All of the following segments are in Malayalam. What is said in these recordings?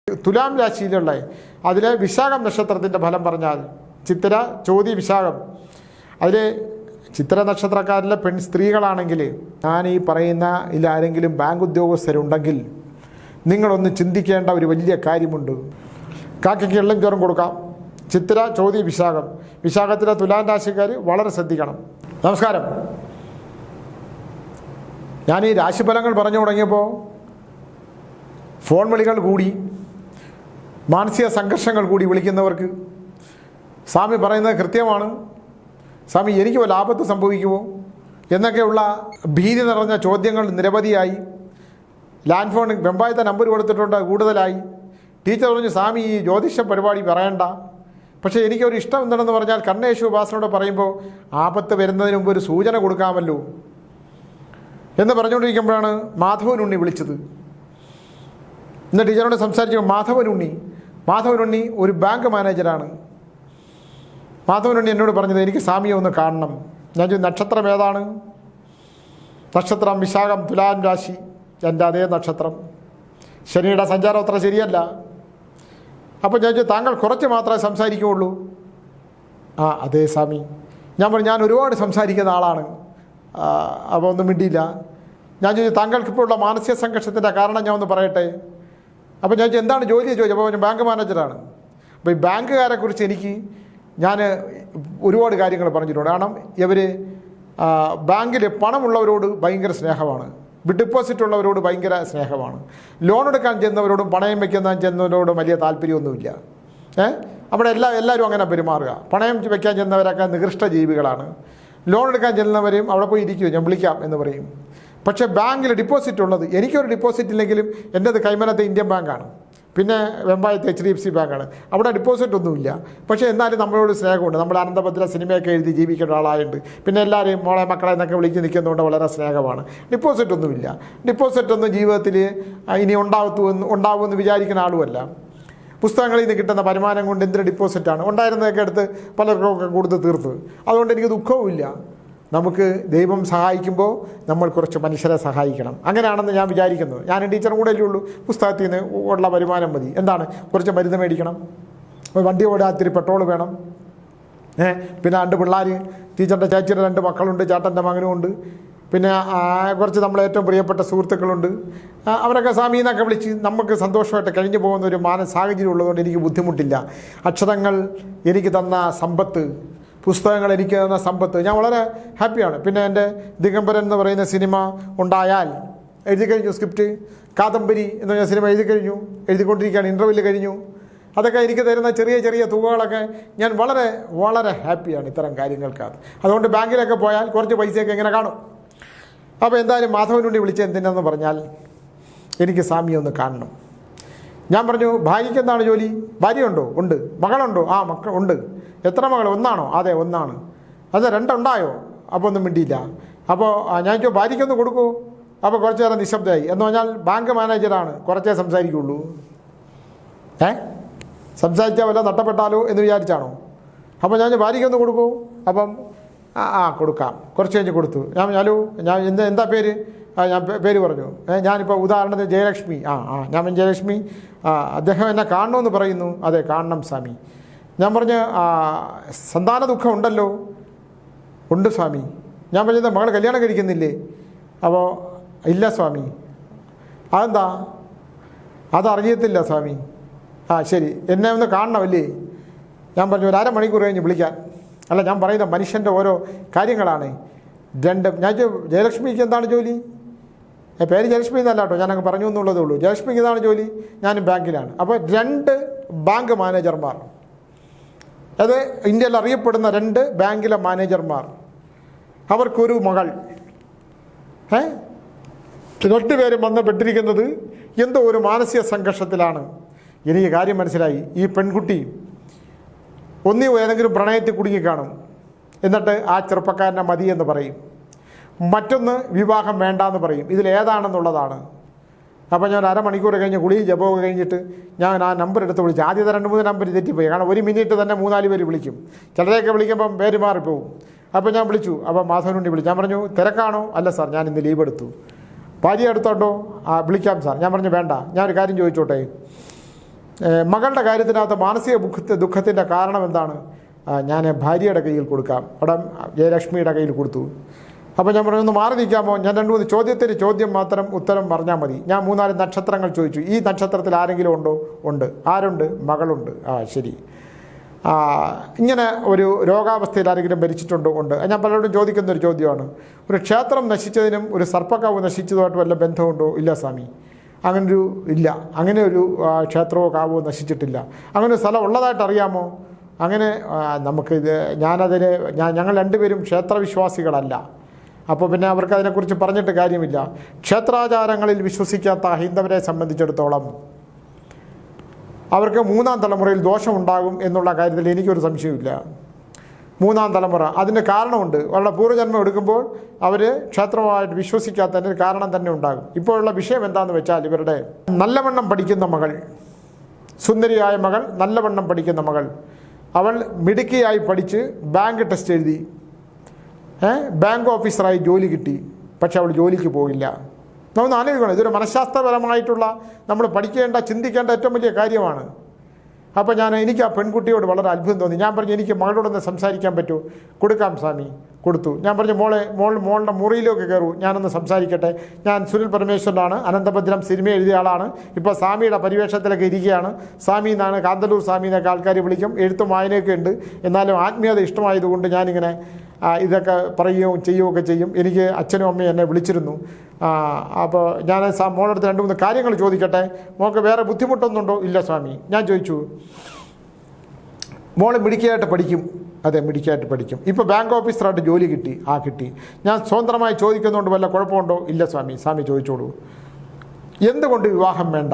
തുലാം രാശിയിലുള്ള അതിലെ വിശാഖം നക്ഷത്രത്തിൻ്റെ ഫലം പറഞ്ഞാൽ ചിത്തിര ചോതി വിശാഖം അതിൽ ചിത്തിര നക്ഷത്രക്കാരിലെ സ്ത്രീകളാണെങ്കിൽ ഞാൻ ഈ പറയുന്ന ആരെങ്കിലും ബാങ്ക് ഉദ്യോഗസ്ഥരുണ്ടെങ്കിൽ നിങ്ങളൊന്ന് ചിന്തിക്കേണ്ട ഒരു വലിയ കാര്യമുണ്ട്. കാക്കയ്ക്ക് എള്ളും ചോറും കൊടുക്കാം. ചിത്തിര ചോതി വിശാഖം വിശാഖത്തിലെ തുലാം രാശിക്കാർ വളരെ ശ്രദ്ധിക്കണം. നമസ്കാരം. ഞാൻ ഈ രാശിഫലങ്ങൾ പറഞ്ഞു തുടങ്ങിയപ്പോൾ ഫോൺ വിളികൾ കൂടി, മാനസിക സംഘർഷങ്ങൾ കൂടി വിളിക്കുന്നവർക്ക് സ്വാമി പറയുന്നത് കൃത്യമാണ്. സ്വാമി എനിക്ക് വല്ല ആപത്ത് സംഭവിക്കുമോ എന്നൊക്കെയുള്ള ഭീതി നിറഞ്ഞ ചോദ്യങ്ങൾ നിരവധിയായി. ലാൻഡ് ഫോൺ വെമ്പായത്തെ നമ്പർ കൊടുത്തിട്ടുണ്ട് കൂടുതലായി. ടീച്ചർ പറഞ്ഞു സ്വാമി ഈ ജ്യോതിഷ പരിപാടി പറയണ്ട, പക്ഷേ എനിക്കൊരു ഇഷ്ടം എന്താണെന്ന് പറഞ്ഞാൽ കണ്ണേശു ഉപാസനയോട് പറയുമ്പോൾ ആപത്ത് വരുന്നതിന് മുമ്പ് ഒരു സൂചന കൊടുക്കാമല്ലോ എന്ന് പറഞ്ഞുകൊണ്ടിരിക്കുമ്പോഴാണ് മാധവൻ ഉണ്ണി വിളിച്ചത്. ഇന്ന് ടീച്ചറോട് സംസാരിച്ചപ്പോൾ മാധവൻ ഉണ്ണി ഒരു ബാങ്ക് മാനേജരാണ്. മാധവൻ ഉണ്ണി എന്നോട് പറഞ്ഞത് എനിക്ക് സ്വാമിയെ ഒന്ന് കാണണം. ഞാൻ നക്ഷത്രം ഏതാണ്? നക്ഷത്രം വിശാഖം, തുലാം രാശി, എൻ്റെ അതേ നക്ഷത്രം. ശനിയുടെ സഞ്ചാരം അത്ര ശരിയല്ല. അപ്പോൾ ഞാൻ താങ്കൾ കുറച്ച് മാത്രമേ സംസാരിക്കുകയുള്ളൂ. അതേ സ്വാമി. ഞാൻ പറഞ്ഞു ഞാൻ ഒരുപാട് സംസാരിക്കുന്ന ആളാണ്. അപ്പോൾ ഒന്നും മിണ്ടിയില്ല. ഞാൻ ചോദിച്ചു താങ്കൾക്കിപ്പോൾ ഉള്ള മാനസിക സംഘർഷത്തിൻ്റെ കാരണം ഞാൻ ഒന്ന് പറയട്ടെ. അപ്പോൾ ഞാൻ എന്താണ് ജോലി ചോദിച്ചു. അപ്പോൾ ഞാൻ ബാങ്ക് മാനേജറാണ്. അപ്പോൾ ഈ ബാങ്കുകാരെക്കുറിച്ച് ഞാൻ ഒരുപാട് കാര്യങ്ങൾ പറഞ്ഞിട്ടുണ്ട്. കാരണം ഇവർ ബാങ്കിൽ പണമുള്ളവരോട് ഭയങ്കര സ്നേഹമാണ്, ഡിപ്പോസിറ്റ് ഉള്ളവരോട് ഭയങ്കര സ്നേഹമാണ്, ലോൺ എടുക്കാൻ ചെന്നവരോടും പണയം ചെന്നവരോടും വലിയ താല്പര്യമൊന്നുമില്ല. അവിടെ എല്ലാവരും അങ്ങനെ പെരുമാറുക. പണയം വയ്ക്കാൻ ചെന്നവരൊക്കെ നികൃഷ്ട ജീവികളാണ്. ലോൺ എടുക്കാൻ ചെല്ലുന്നവരെയും അവിടെ പോയി ഇരിക്കുമോ ഞാൻ വിളിക്കാം എന്ന് പറയും. പക്ഷേ ബാങ്കിൽ ഡിപ്പോസിറ്റ് ഉള്ളത്, എനിക്കൊരു ഡിപ്പോസിറ്റ് ഇല്ലെങ്കിലും എൻ്റേത് കൈമനത്തെ ഇന്ത്യൻ ബാങ്കാണ്, പിന്നെ വെമ്പായത്തെ HDFC ബാങ്കാണ്. അവിടെ ഡിപ്പോസിറ്റ് ഒന്നുമില്ല. പക്ഷേ എന്നാലും നമ്മളോട് സ്നേഹമുണ്ട്. നമ്മൾ അനന്തഭദ്ര സിനിമയൊക്കെ എഴുതി ജീവിക്കേണ്ട ആളായുണ്ട്. പിന്നെ എല്ലാവരെയും മോളെ മക്കളെ എന്നൊക്കെ വിളിച്ച് നിൽക്കുന്നതുകൊണ്ട് വളരെ സ്നേഹമാണ്. ഡിപ്പോസിറ്റ് ഒന്നുമില്ല. ഡിപ്പോസിറ്റൊന്നും ജീവിതത്തിൽ ഇനി ഉണ്ടാവുമെന്ന് വിചാരിക്കുന്ന ആളുമല്ല. പുസ്തകങ്ങളിൽ നിന്ന് കിട്ടുന്ന വരുമാനം കൊണ്ട് എന്തൊരു ഡിപ്പോസിറ്റാണ് ഉണ്ടായിരുന്നതൊക്കെ എടുത്ത് പലർക്കൊക്കെ കൊടുത്ത് തീർത്ത്. അതുകൊണ്ട് എനിക്ക് ദുഃഖവുമില്ല. നമുക്ക് ദൈവം സഹായിക്കുമ്പോൾ നമ്മൾ കുറച്ച് മനുഷ്യരെ സഹായിക്കണം. അങ്ങനെയാണെന്ന് ഞാൻ വിചാരിക്കുന്നത്. ഞാൻ ടീച്ചറും കൂടെ അല്ലേ ഉള്ളൂ. പുസ്തകത്തിൽ നിന്ന് ഉള്ള വരുമാനം മതി. എന്താണ്, കുറച്ച് മരുന്ന് മേടിക്കണം, വണ്ടി ഓടാൻ ഇത്തിരി പെട്രോൾ വേണം. പിന്നെ 2 പിള്ളേർ, ടീച്ചറിൻ്റെ ചേച്ചിയുടെ 2 മക്കളുണ്ട്, ചേട്ടൻ്റെ മകനും ഉണ്ട്. പിന്നെ കുറച്ച് നമ്മളെ ഏറ്റവും പ്രിയപ്പെട്ട സുഹൃത്തുക്കളുണ്ട്. അവരൊക്കെ സ്വാമി എന്നൊക്കെ വിളിച്ച് നമുക്ക് സന്തോഷമായിട്ട് കഴിഞ്ഞു പോകുന്ന ഒരു സാഹചര്യം ഉള്ളതുകൊണ്ട് എനിക്ക് ബുദ്ധിമുട്ടില്ല. അക്ഷരങ്ങൾ എനിക്ക് തന്ന സമ്പത്ത്, പുസ്തകങ്ങൾ എനിക്ക് തന്ന സമ്പത്ത്, ഞാൻ വളരെ ഹാപ്പിയാണ്. പിന്നെ എൻ്റെ ദിഗംബരൻ എന്ന് പറയുന്ന സിനിമ ഉണ്ടായാൽ എഴുതി കഴിഞ്ഞു. സ്ക്രിപ്റ്റ് കാദംബരി എന്ന് പറഞ്ഞ സിനിമ എഴുതിക്കൊണ്ടിരിക്കുകയാണ്. ഇൻ്റർവ്യൂവിൽ കഴിഞ്ഞു. അതൊക്കെ എനിക്ക് തരുന്ന ചെറിയ തുകകളൊക്കെ ഞാൻ വളരെ വളരെ ഹാപ്പിയാണ് ഇത്തരം കാര്യങ്ങൾക്കകത്ത്. അതുകൊണ്ട് ബാങ്കിലൊക്കെ പോയാൽ കുറച്ച് പൈസയൊക്കെ ഇങ്ങനെ കാണും. അപ്പോൾ എന്തായാലും മാധവനുണ്ടി വിളിച്ച് എന്തിനാന്ന് പറഞ്ഞാൽ എനിക്ക് സ്വാമിയെ ഒന്ന് കാണണം. ഞാൻ പറഞ്ഞു ഭാര്യയ്ക്ക് എന്താണ് ജോലി? ഭാര്യയുണ്ടോ? ഉണ്ട്. മകളുണ്ടോ? മക്കൾ ഉണ്ട്. എത്ര മകൾ? ഒന്നാണോ? അതെ, ഒന്നാണ്. അത് 2 ഉണ്ടായോ? അപ്പോൾ ഒന്നും മിണ്ടിയില്ല. അപ്പോൾ ഞാൻ ചോദിച്ചു ഭാര്യയ്ക്കൊന്ന് കൊടുക്കൂ. അപ്പോൾ കുറച്ച് നേരം നിശബ്ദമായി. എന്ന് പറഞ്ഞാൽ ബാങ്ക് മാനേജറാണ്, കുറച്ചേ സംസാരിക്കുള്ളൂ. സംസാരിച്ചാൽ വല്ല നഷ്ടപ്പെട്ടാലോ എന്ന് വിചാരിച്ചാണോ? അപ്പോൾ ഞാൻ ഭാര്യയ്ക്കൊന്ന് കൊടുക്കൂ. അപ്പം കൊടുക്കാം. കുറച്ച് കഴിഞ്ഞ് കൊടുത്തു. ഞാൻ എന്താ പേര്? ഞാൻ പേര് പറഞ്ഞു. ഞാനിപ്പോൾ ഉദാഹരണത്തിന് ജയലക്ഷ്മി. ഞാൻ ജയലക്ഷ്മി, അദ്ദേഹം എന്നെ കാണണമെന്ന് പറയുന്നു. അതെ, കാണണം സ്വാമി. ഞാൻ പറഞ്ഞ് സന്താന ദുഃഖം ഉണ്ടല്ലോ? ഉണ്ട് സ്വാമി. ഞാൻ പറഞ്ഞത് മകൾ കല്യാണം കഴിക്കുന്നില്ലേ? അപ്പോൾ ഇല്ല സ്വാമി. അതെന്താ? അതറിയത്തില്ല സ്വാമി. ശരി, എന്നെ ഒന്ന് കാണണമല്ലേ? ഞാൻ പറഞ്ഞു ഒരു അരമണിക്കൂർ കഴിഞ്ഞ് വിളിക്കാൻ. അല്ല, ഞാൻ പറയുന്ന മനുഷ്യൻ്റെ ഓരോ കാര്യങ്ങളാണ്. ഞാൻ ജയലക്ഷ്മിക്ക് എന്താണ് ജോലി? പേര് ജയലക്ഷ്മി എന്നല്ല കേട്ടോ, ഞാനങ്ങ് പറഞ്ഞു എന്നുള്ളതേ ഉള്ളൂ. ജയലക്ഷ്മിക്ക് എന്താണ് ജോലി? ഞാനും ബാങ്കിലാണ്. അപ്പോൾ 2 ബാങ്ക് മാനേജർമാർ, അത് ഇന്ത്യയിൽ അറിയപ്പെടുന്ന 2 ബാങ്കിലെ മാനേജർമാർ, അവർക്കൊരു മകൾ. 2 പേരും പെട്ടിരിക്കുന്നത് എന്തോ ഒരു മാനസിക സംഘർഷത്തിലാണ്. എനിക്ക് കാര്യം മനസ്സിലായി. ഈ പെൺകുട്ടി ഏതെങ്കിലും പ്രണയത്തിൽ കുടുങ്ങിക്കാണും. എന്നിട്ട് ആ ചെറുപ്പക്കാരനെ മതി എന്ന് പറയും. മറ്റൊന്ന് വിവാഹം വേണ്ടാന്ന് പറയും. ഇതിലേതാണെന്നുള്ളതാണ്. അപ്പോൾ ഞാൻ അരമണിക്കൂർ കഴിഞ്ഞ് കുളിയും ജപമൊക്കെ കഴിഞ്ഞിട്ട് ഞാൻ ആ നമ്പർ എടുത്ത് വിളിച്ചു. ആദ്യത്തെ 2-3 നമ്പർ തെറ്റിപ്പോയി. കാരണം 1 മിനിറ്റ് തന്നെ 3-4 പേര് വിളിക്കും. ചിലരെയൊക്കെ വിളിക്കുമ്പം പേര് മാറിപ്പോവും. അപ്പോൾ ഞാൻ വിളിച്ചു. അപ്പോൾ മാധവനുണ്ടി വിളിച്ചു. ഞാൻ പറഞ്ഞു തിരക്കാണോ? അല്ല സാർ, ഞാൻ ഇന്ന് ലീവ് എടുത്തു. ഭാര്യ എടുത്തോട്ടോ? വിളിക്കാം സാർ. ഞാൻ പറഞ്ഞു വേണ്ട. ഞാനൊരു കാര്യം ചോദിച്ചോട്ടെ, മകളുടെ കാര്യത്തിനകത്ത് മാനസിക ദുഃഖത്തിൻ്റെ കാരണം എന്താണ്? ഞാൻ ഭാര്യയുടെ കയ്യിൽ കൊടുക്കാം, പടം ജയലക്ഷ്മിയുടെ കയ്യിൽ കൊടുത്തു. അപ്പോൾ ഞാൻ പറഞ്ഞു, ഒന്ന് മാറി നിൽക്കാമോ, ഞാൻ 2-3 ചോദ്യം മാത്രം ഉത്തരം പറഞ്ഞാൽ മതി. ഞാൻ 3-4 നക്ഷത്രങ്ങൾ ചോദിച്ചു. ഈ നക്ഷത്രത്തിൽ ആരെങ്കിലും ഉണ്ടോ? ഉണ്ട്. ആരുണ്ട്? മകളുണ്ട്. ശരി. ഇങ്ങനെ ഒരു രോഗാവസ്ഥയിൽ ആരെങ്കിലും ഭരിച്ചിട്ടുണ്ടോ? ഉണ്ട്. ഞാൻ പലരോടും ചോദിക്കുന്നൊരു ചോദ്യമാണ്, ഒരു ക്ഷേത്രം നശിച്ചതിനും ഒരു സർപ്പക്കാവ് നശിച്ചതുമായിട്ട് വല്ല ബന്ധമുണ്ടോ? ഇല്ല സ്വാമി, ഇല്ല, അങ്ങനെ ഒരു ക്ഷേത്രമോ കാവോ നശിച്ചിട്ടില്ല. അങ്ങനെ ഒരു സ്ഥലം ഉള്ളതായിട്ട് അറിയാമോ? അങ്ങനെ നമുക്കിത് ഞങ്ങൾ 2 പേരും ക്ഷേത്രവിശ്വാസികളല്ല. അപ്പോൾ പിന്നെ അവർക്ക് അതിനെക്കുറിച്ച് പറഞ്ഞിട്ട് കാര്യമില്ല. ക്ഷേത്രാചാരങ്ങളിൽ വിശ്വസിക്കാത്ത ഹൈന്ദവരെ സംബന്ധിച്ചിടത്തോളം അവർക്ക് 3-ാം തലമുറയിൽ ദോഷമുണ്ടാകും എന്നുള്ള കാര്യത്തിൽ എനിക്കൊരു സംശയമില്ല. 3-ാം തലമുറ, അതിന് കാരണമുണ്ട്. അവരുടെ പൂർവ്വജന്മം എടുക്കുമ്പോൾ അവർ ക്ഷേത്രമായിട്ട് വിശ്വസിക്കാത്തതിന് കാരണം തന്നെ ഉണ്ടാകും. ഇപ്പോഴുള്ള വിഷയം എന്താണെന്ന് വെച്ചാൽ, ഇവരുടെ നല്ലവണ്ണം പഠിക്കുന്ന മകൾ, സുന്ദരിയായ മകൾ, നല്ലവണ്ണം പഠിക്കുന്ന മകൾ, അവൾ മിടുക്കിയായി പഠിച്ച് ബാങ്ക് ടെസ്റ്റ് എഴുതി, ബാങ്ക് ഓഫീസറായി ജോലി കിട്ടി. പക്ഷെ അവൾ ജോലിക്ക് പോകില്ല. നമ്മൾ ആലോചിക്കണം, ഇതൊരു മനഃശാസ്ത്രപരമായിട്ടുള്ള നമ്മൾ പഠിക്കേണ്ട, ചിന്തിക്കേണ്ട ഏറ്റവും വലിയ കാര്യമാണ്. അപ്പോൾ എനിക്ക് ആ പെൺകുട്ടിയോട് വളരെ അത്ഭുതം തോന്നി. ഞാൻ പറഞ്ഞു, എനിക്ക് മകളോടൊന്ന് സംസാരിക്കാൻ പറ്റുമോ? കൊടുക്കാം സ്വാമി. കൊടുത്തു. ഞാൻ പറഞ്ഞു, മോളുടെ മുറിയിലേക്ക് കയറൂ, ഞാനൊന്ന് സംസാരിക്കട്ടെ. ഞാൻ സുനിൽ പരമേശ്വരനാണ്, അനന്തഭദ്രം സിനിമ എഴുതിയ ആളാണ്. ഇപ്പോൾ സ്വാമിയുടെ പരിവേഷത്തിലൊക്കെ ഇരിക്കുകയാണ്. സ്വാമി എന്നാണ്, കാന്തല്ലൂർ സ്വാമി എന്നൊക്കെ ആൾക്കാർ വിളിക്കും. എഴുത്തും വായനയൊക്കെ ഉണ്ട്. എന്നാലും ആത്മീയത ഇഷ്ടമായതുകൊണ്ട് ഞാനിങ്ങനെ ഇതൊക്കെ പറയുകയും ചെയ്യുകയൊക്കെ ചെയ്യും. എനിക്ക് അച്ഛനും അമ്മയും എന്നെ വിളിച്ചിരുന്നു. അപ്പോൾ ഞാൻ മോളടുത്ത് 2-3 കാര്യങ്ങൾ ചോദിക്കട്ടെ, മോൾക്ക് വേറെ ബുദ്ധിമുട്ടൊന്നുണ്ടോ? ഇല്ല സ്വാമി. ഞാൻ ചോദിച്ചു, മോൾ മിടുക്കിയായിട്ട് പഠിക്കും? അതെ, മിടുക്കിയായിട്ട് പഠിക്കും. ഇപ്പോൾ ബാങ്ക് ഓഫീസറായിട്ട് ജോലി കിട്ടി? കിട്ടി. ഞാൻ സ്വതന്ത്രമായി ചോദിക്കുന്നതുകൊണ്ട് വല്ല കുഴപ്പമുണ്ടോ? ഇല്ല സ്വാമി. സ്വാമി ചോദിച്ചോളൂ. എന്തുകൊണ്ട് വിവാഹം വേണ്ട?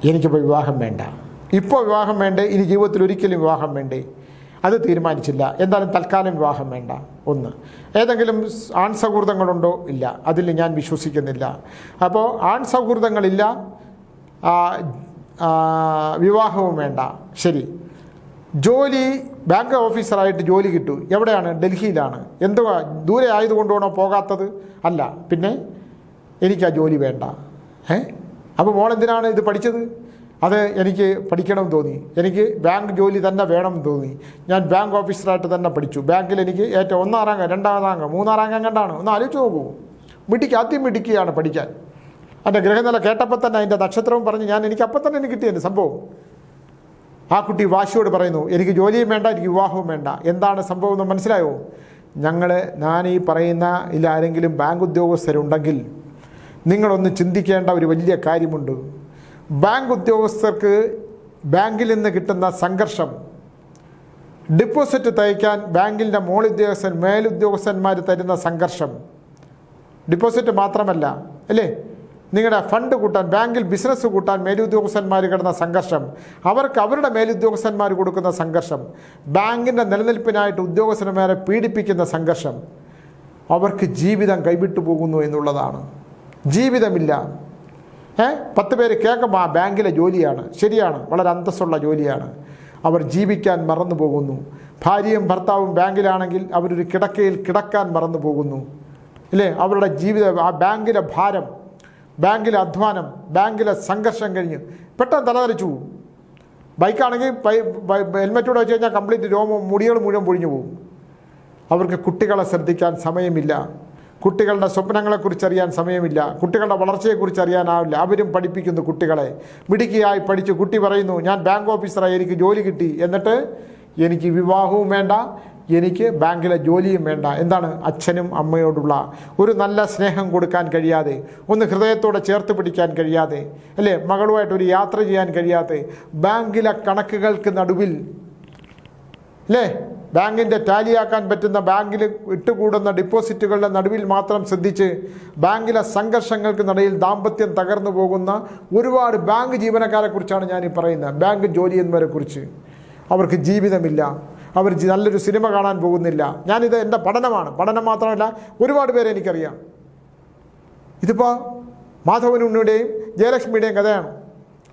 എനിക്കിപ്പോൾ വിവാഹം വേണ്ട. ഇപ്പോൾ വിവാഹം വേണ്ടേ? ഇനി ജീവിതത്തിൽ ഒരിക്കലും വിവാഹം വേണ്ടേ? അത് തീരുമാനിച്ചില്ല. എന്തായാലും തൽക്കാലം വിവാഹം വേണ്ട. 1. ഏതെങ്കിലും ആൺ സൗഹൃദങ്ങളുണ്ടോ? ഇല്ല, അതിൽ ഞാൻ വിശ്വസിക്കുന്നില്ല. അപ്പോൾ ആൺ സൗഹൃദങ്ങളില്ല, വിവാഹവും വേണ്ട. ശരി. ജോലി, ബാങ്ക് ഓഫീസറായിട്ട് ജോലി കിട്ടൂ. എവിടെയാണ്? ഡൽഹിയിലാണ്. എന്തുവാ, ദൂരെ ആയതുകൊണ്ടാണോ പോകാത്തത്? അല്ല. പിന്നെ എനിക്ക് ആ ജോലി വേണ്ട. അപ്പോൾ മോളെന്തിനാണ് ഇത് പഠിച്ചത്? അത് എനിക്ക് പഠിക്കണമെന്ന് തോന്നി. എനിക്ക് ബാങ്ക് ജോലി തന്നെ വേണമെന്ന് തോന്നി. ഞാൻ ബാങ്ക് ഓഫീസറായിട്ട് തന്നെ പഠിച്ചു. ബാങ്കിൽ എനിക്ക് ഏറ്റവും 1-ാം റാങ്ക്, 2-ാം റാങ്ക്, 3-ാം റാങ്ക് കണ്ടാണ്. ഒന്ന് ആലോചിച്ച് നോക്കൂ. ആദ്യം മിടുക്കിയാണ് പഠിക്കാൻ. എൻ്റെ ഗ്രഹനില കേട്ടപ്പോൾ തന്നെ അതിൻ്റെ നക്ഷത്രവും പറഞ്ഞ് എനിക്ക് അപ്പം തന്നെ എനിക്ക് കിട്ടിയത് സംഭവം. ആ കുട്ടി വാശിയോട് പറയുന്നു, എനിക്ക് ജോലിയും വേണ്ട, എനിക്ക് വിവാഹവും വേണ്ട. എന്താണ് സംഭവം എന്ന് മനസ്സിലായോ? ഞാൻ ഈ പറയുന്ന ആരെങ്കിലും ബാങ്ക് ഉദ്യോഗസ്ഥരുണ്ടെങ്കിൽ നിങ്ങളൊന്ന് ചിന്തിക്കേണ്ട ഒരു വലിയ കാര്യമുണ്ട്. ബാങ്ക് ഉദ്യോഗസ്ഥർക്ക് ബാങ്കിൽ നിന്ന് കിട്ടുന്ന സംഘർഷം, ഡിപ്പോസിറ്റ് തയ്ക്കാൻ ബാങ്കിൻ്റെ മേലുദ്യോഗസ്ഥന്മാർ തരുന്ന സംഘർഷം, ഡിപ്പോസിറ്റ് മാത്രമല്ല അല്ലേ, നിങ്ങളുടെ ഫണ്ട് കൂട്ടാൻ, ബാങ്കിൽ ബിസിനസ് കൂട്ടാൻ മേലുദ്യോഗസ്ഥന്മാർ കിടന്ന സംഘർഷം, അവർക്ക് അവരുടെ മേലുദ്യോഗസ്ഥന്മാർ കൊടുക്കുന്ന സംഘർഷം, ബാങ്കിൻ്റെ നിലനിൽപ്പിനായിട്ട് ഉദ്യോഗസ്ഥന്മാരെ പീഡിപ്പിക്കുന്ന സംഘർഷം, അവർക്ക് ജീവിതം കൈവിട്ടു പോകുന്നു എന്നുള്ളതാണ്. ജീവിതമില്ല. 10 പേര് കേൾക്കുമ്പോൾ ബാങ്കിലെ ജോലിയാണ്, ശരിയാണ്, വളരെ അന്തസ്സുള്ള ജോലിയാണ്. അവർ ജീവിക്കാൻ മറന്നു പോകുന്നു. ഭാര്യയും ഭർത്താവും ബാങ്കിലാണെങ്കിൽ അവരൊരു കിടക്കയിൽ കിടക്കാൻ മറന്നു പോകുന്നു അല്ലേ. അവരുടെ ജീവിതം, ആ ബാങ്കിലെ ഭാരം, ബാങ്കിലെ അധ്വാനം, ബാങ്കിലെ സംഘർഷം കഴിഞ്ഞ് പെട്ടെന്ന് തലതെറിച്ചു പോകും. ബൈക്കാണെങ്കിൽ ഹെൽമെറ്റോടെ വെച്ച് കഴിഞ്ഞാൽ കംപ്ലീറ്റ് മുടികൾ മുഴുവൻ പൊഴിഞ്ഞു പോകും. അവർക്ക് കുട്ടികളെ ശ്രദ്ധിക്കാൻ സമയമില്ല, കുട്ടികളുടെ സ്വപ്നങ്ങളെക്കുറിച്ച് അറിയാൻ സമയമില്ല, കുട്ടികളുടെ വളർച്ചയെക്കുറിച്ച് അറിയാനാവില്ല. അവരും പഠിപ്പിക്കുന്നു കുട്ടികളെ. മിടുക്കിയായി പഠിച്ചു കുട്ടി പറയുന്നു, ഞാൻ ബാങ്ക് ഓഫീസറായി, എനിക്ക് ജോലി കിട്ടി, എന്നിട്ട് എനിക്ക് വിവാഹവും വേണ്ട, എനിക്ക് ബാങ്കിലെ ജോലിയും വേണ്ട. എന്താണ്? അച്ഛനും അമ്മയോടുള്ള ഒരു നല്ല സ്നേഹം കൊടുക്കാൻ കഴിയാതെ, ഒന്ന് ഹൃദയത്തോടെ ചേർത്ത് പിടിക്കാൻ കഴിയാതെ അല്ലേ, മകളുമായിട്ടൊരു യാത്ര ചെയ്യാൻ കഴിയാതെ, ബാങ്കിലെ കണക്കുകൾക്ക് നടുവിൽ അല്ലേ, ബാങ്കിൻ്റെ ടാലിയാക്കാൻ പറ്റുന്ന, ബാങ്കിൽ ഇട്ടുകൂടുന്ന ഡിപ്പോസിറ്റുകളുടെ നടുവിൽ മാത്രം ശ്രദ്ധിച്ച് ബാങ്കിലെ സംഘർഷങ്ങൾക്ക് നടുവിൽ ദാമ്പത്യം തകർന്നു പോകുന്ന ഒരുപാട് ബാങ്ക് ജീവനക്കാരെക്കുറിച്ചാണ് ഞാനീ പറയുന്നത്. ബാങ്ക് ജോലിയന്മാരെ കുറിച്ച്. അവർക്ക് ജീവിതമില്ല, അവർ നല്ലൊരു സിനിമ കാണാൻ പോകുന്നില്ല. ഞാനിത് എൻ്റെ പഠനമാണ്, പഠനം മാത്രമല്ല ഒരുപാട് പേരെ എനിക്കറിയാം. ഇതിപ്പോൾ മാധവൻ ഉണ്ണിയുടെയും ജയലക്ഷ്മിയുടെയും കഥയാണ്.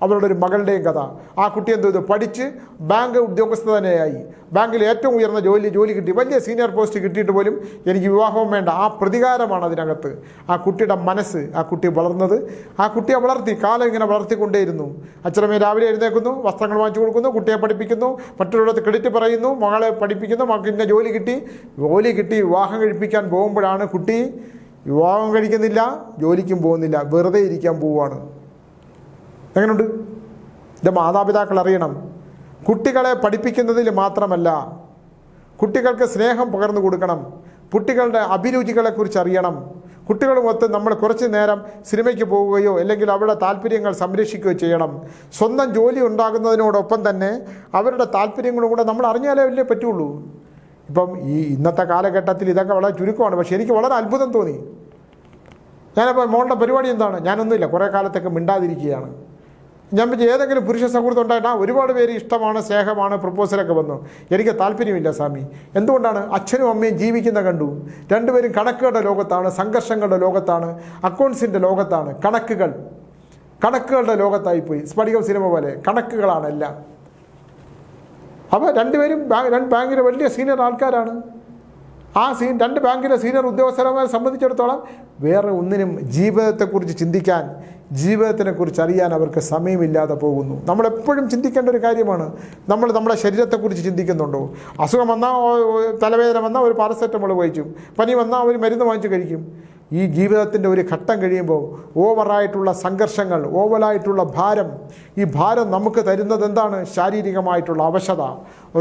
അവരുടെ ഒരു മകളുടെയും കഥ. ആ കുട്ടി എന്ത് ചെയ്തു? പഠിച്ച് ബാങ്ക് ഉദ്യോഗസ്ഥ തന്നെയായി. ബാങ്കിൽ ഏറ്റവും ഉയർന്ന ജോലി കിട്ടി, വലിയ സീനിയർ പോസ്റ്റ് കിട്ടിയിട്ട് പോലും എനിക്ക് വിവാഹവും വേണ്ട. ആ പ്രതികാരമാണ് അതിനകത്ത്. ആ കുട്ടിയുടെ മനസ്സ്, ആ കുട്ടി വളർന്നത്, ആ കുട്ടിയെ വളർത്തി, കാലം ഇങ്ങനെ വളർത്തിക്കൊണ്ടേയിരുന്നു. അച്ഛനമ്മ രാവിലെ എഴുന്നേൽക്കുന്നു, വസ്ത്രങ്ങൾ വാങ്ങിച്ചു കൊടുക്കുന്നു, കുട്ടിയെ പഠിപ്പിക്കുന്നു, മറ്റുള്ളവരുടെ ക്രെഡിറ്റ് പറയുന്നു, മകളെ പഠിപ്പിക്കുന്നു, മകൾക്ക് ഇന്ന ജോലി കിട്ടി വിവാഹം കഴിപ്പിക്കാൻ പോകുമ്പോഴാണ് കുട്ടി വിവാഹം കഴിക്കുന്നില്ല, ജോലിക്കും പോകുന്നില്ല, വെറുതെ ഇരിക്കാൻ പോവുകയാണ്. എങ്ങനെയുണ്ട്? ഇത് മാതാപിതാക്കൾ അറിയണം. കുട്ടികളെ പഠിപ്പിക്കുന്നതിൽ മാത്രമല്ല, കുട്ടികൾക്ക് സ്നേഹം പകർന്നു കൊടുക്കണം. കുട്ടികളുടെ അഭിരുചികളെക്കുറിച്ച് അറിയണം. കുട്ടികളുമൊത്ത് നമ്മൾ കുറച്ച് നേരം സിനിമയ്ക്ക് പോവുകയോ അല്ലെങ്കിൽ അവരുടെ താല്പര്യങ്ങൾ സംരക്ഷിക്കുകയോ ചെയ്യണം. സ്വന്തം ജോലി ഉണ്ടാകുന്നതിനോടൊപ്പം തന്നെ അവരുടെ താല്പര്യങ്ങളും കൂടെ നമ്മൾ അറിഞ്ഞാലേ അല്ലേ പറ്റുള്ളൂ. ഇപ്പം ഈ ഇന്നത്തെ കാലഘട്ടത്തിൽ ഇതൊക്കെ വളരെ ചുരുക്കമാണ്. പക്ഷേ എനിക്ക് വളരെ അത്ഭുതം തോന്നി. ഞാനപ്പോൾ മോളുടെ പരിപാടി എന്താണ്? ഞാനൊന്നുമില്ല, കുറേ കാലത്തൊക്കെ മിണ്ടാതിരിക്കുകയാണ്. ഞാൻ പറ്റി ഏതെങ്കിലും പുരുഷ സൗഹൃദം ഉണ്ടായിട്ടാ? ഒരുപാട് പേര് ഇഷ്ടമാണ്, സ്നേഹമാണ്, പ്രപ്പോസലൊക്കെ വന്നു. എനിക്ക് താല്പര്യമില്ല സ്വാമി. എന്തുകൊണ്ടാണ്? അച്ഛനും അമ്മയും ജീവിക്കുന്ന കണ്ടു. രണ്ടുപേരും കണക്കുകളുടെ ലോകത്താണ്, സംഘർഷങ്ങളുടെ ലോകത്താണ്, അക്കൗണ്ട്സിൻ്റെ ലോകത്താണ്. കണക്കുകളുടെ ലോകത്തായിപ്പോയി. സ്ഫടികം സിനിമ പോലെ കണക്കുകളാണ് എല്ലാം. അപ്പോൾ രണ്ടുപേരും ബാങ്കിലെ വലിയ സീനിയർ ആൾക്കാരാണ്. ആ രണ്ട് ബാങ്കിലെ സീനിയർ ഉദ്യോഗസ്ഥരെ സംബന്ധിച്ചിടത്തോളം വേറെ ഒന്നിനും ജീവിതത്തെക്കുറിച്ച് ചിന്തിക്കാൻ, ജീവിതത്തിനെക്കുറിച്ച് അറിയാൻ അവർക്ക് സമയമില്ലാതെ പോകുന്നു. നമ്മളെപ്പോഴും ചിന്തിക്കേണ്ട ഒരു കാര്യമാണ്, നമ്മൾ നമ്മുടെ ശരീരത്തെക്കുറിച്ച് ചിന്തിക്കുന്നുണ്ടോ? അസുഖം വന്നാൽ, തലവേദന വന്നാൽ ഒരു പാരസെറ്റമോൾ കഴിക്കും, പനി വന്നാൽ ഒരു മരുന്ന് വാങ്ങിച്ച് കഴിക്കും. ഈ ജീവിതത്തിൻ്റെ ഒരു ഘട്ടം കഴിയുമ്പോൾ ഓവറായിട്ടുള്ള സംഘർഷങ്ങൾ, ഓവറായിട്ടുള്ള ഭാരം, ഈ ഭാരം നമുക്ക് തരുന്നത് എന്താണ്? ശാരീരികമായിട്ടുള്ള അവശത,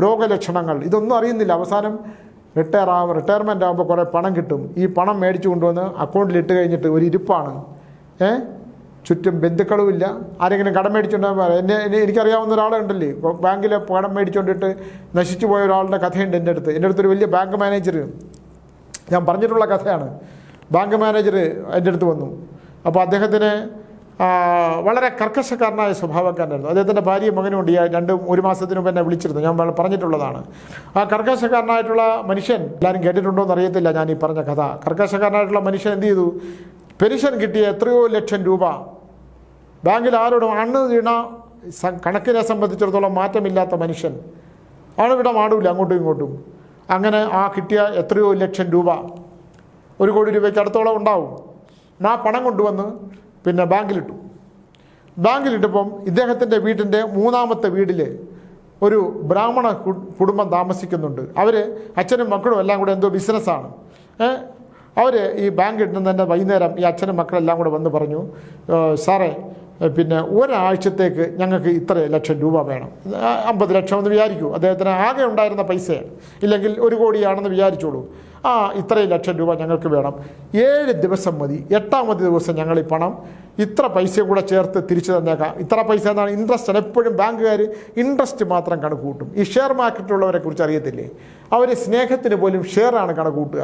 രോഗലക്ഷണങ്ങൾ. ഇതൊന്നും അറിയുന്നില്ല. അവസാനം റിട്ടയർമെൻ്റ് ആകുമ്പോൾ കുറേ പണം കിട്ടും. ഈ പണം മേടിച്ചു കൊണ്ടുവന്ന് അക്കൗണ്ടിലിട്ട് കഴിഞ്ഞിട്ട് ഒരു ഇരിപ്പാണ്. ചുറ്റും ബന്ധുക്കളുമില്ല. ആരെങ്കിലും കടം മേടിച്ചുകൊണ്ടാകുമ്പോൾ എനിക്കറിയാവുന്ന ഒരാളുണ്ടല്ലേ, ബാങ്കിലെ കടം മേടിച്ചുകൊണ്ടിട്ട് നശിച്ചു പോയ ഒരാളുടെ കഥയുണ്ട് എൻ്റെ അടുത്തൊരു വലിയ ബാങ്ക് മാനേജർ, ഞാൻ പറഞ്ഞിട്ടുള്ള കഥയാണ്. ബാങ്ക് മാനേജർ എൻ്റെ അടുത്ത് വന്നു. അപ്പോൾ അദ്ദേഹത്തിന് വളരെ കർക്കശക്കാരനായ സ്വഭാവക്കാരനായിരുന്നു. അദ്ദേഹത്തിൻ്റെ ഭാര്യയും മകനുമുണ്ട്. ഒരു മാസത്തിന് മുമ്പ് എന്നെ വിളിച്ചിരുന്നു, ഞാൻ പറഞ്ഞിട്ടുള്ളതാണ്. ആ കർക്കശക്കാരനായിട്ടുള്ള മനുഷ്യൻ, എല്ലാവരും കേട്ടിട്ടുണ്ടോ എന്ന് അറിയത്തില്ല ഞാൻ ഈ പറഞ്ഞ കഥ. കർക്കശക്കാരനായിട്ടുള്ള മനുഷ്യൻ എന്ത് ചെയ്തു? പെൻഷൻ കിട്ടിയ എത്രയോ ലക്ഷം രൂപ ബാങ്കിൽ ആരോടും അണ്ണ് വീണ കണക്കിനെ സംബന്ധിച്ചിടത്തോളം മാറ്റമില്ലാത്ത മനുഷ്യൻ ആണ്. ഇവിടെ മാടൂല അങ്ങോട്ടും ഇങ്ങോട്ടും. അങ്ങനെ ആ കിട്ടിയ എത്രയോ ലക്ഷം രൂപ, 1 കോടി രൂപയ്ക്ക് അടുത്തോളം ഉണ്ടാവും. ആ പണം കൊണ്ടുവന്ന് പിന്നെ ബാങ്കിലിട്ടപ്പം ഇദ്ദേഹത്തിൻ്റെ വീട്ടിൻ്റെ 3ാമത്തെ വീട്ടിൽ ഒരു ബ്രാഹ്മണ കുടുംബം താമസിക്കുന്നുണ്ട്. അവർ അച്ഛനും മക്കളും എല്ലാം കൂടെ എന്തോ ബിസിനസ്സാണ്. അവർ ഈ ബാങ്ക് ഇടുന്നതിൻ്റെ വൈകുന്നേരം ഈ അച്ഛനും മക്കളെല്ലാം കൂടെ വന്ന് പറഞ്ഞു, സാറേ പിന്നെ ഒരാഴ്ചത്തേക്ക് ഞങ്ങൾക്ക് ഇത്ര ലക്ഷം രൂപ വേണം. 50 ലക്ഷം എന്ന് വിചാരിക്കൂ, അദ്ദേഹത്തിന് ആകെ ഉണ്ടായിരുന്ന പൈസയാണ്. ഇല്ലെങ്കിൽ 1 കോടിയാണെന്ന് വിചാരിച്ചോളൂ. ഇത്രയും ലക്ഷം രൂപ ഞങ്ങൾക്ക് വേണം. 7 ദിവസം മതി. 8ാമത്തെ ദിവസം ഞങ്ങൾ ഈ പണം ഇത്ര പൈസയും കൂടെ ചേർത്ത് തിരിച്ചു തന്നേക്കാം. ഇത്ര പൈസ എന്നാണ് ഇൻട്രസ്റ്റ്. എപ്പോഴും ബാങ്കുകാർ ഇൻട്രസ്റ്റ് മാത്രം കണക്ക് കൂട്ടും. ഈ ഷെയർ മാർക്കറ്റിലുള്ളവരെ കുറിച്ച് അറിയത്തില്ലേ? അവർ സ്നേഹത്തിന് പോലും ഷെയറാണ് കണക്ക് കൂട്ടുക.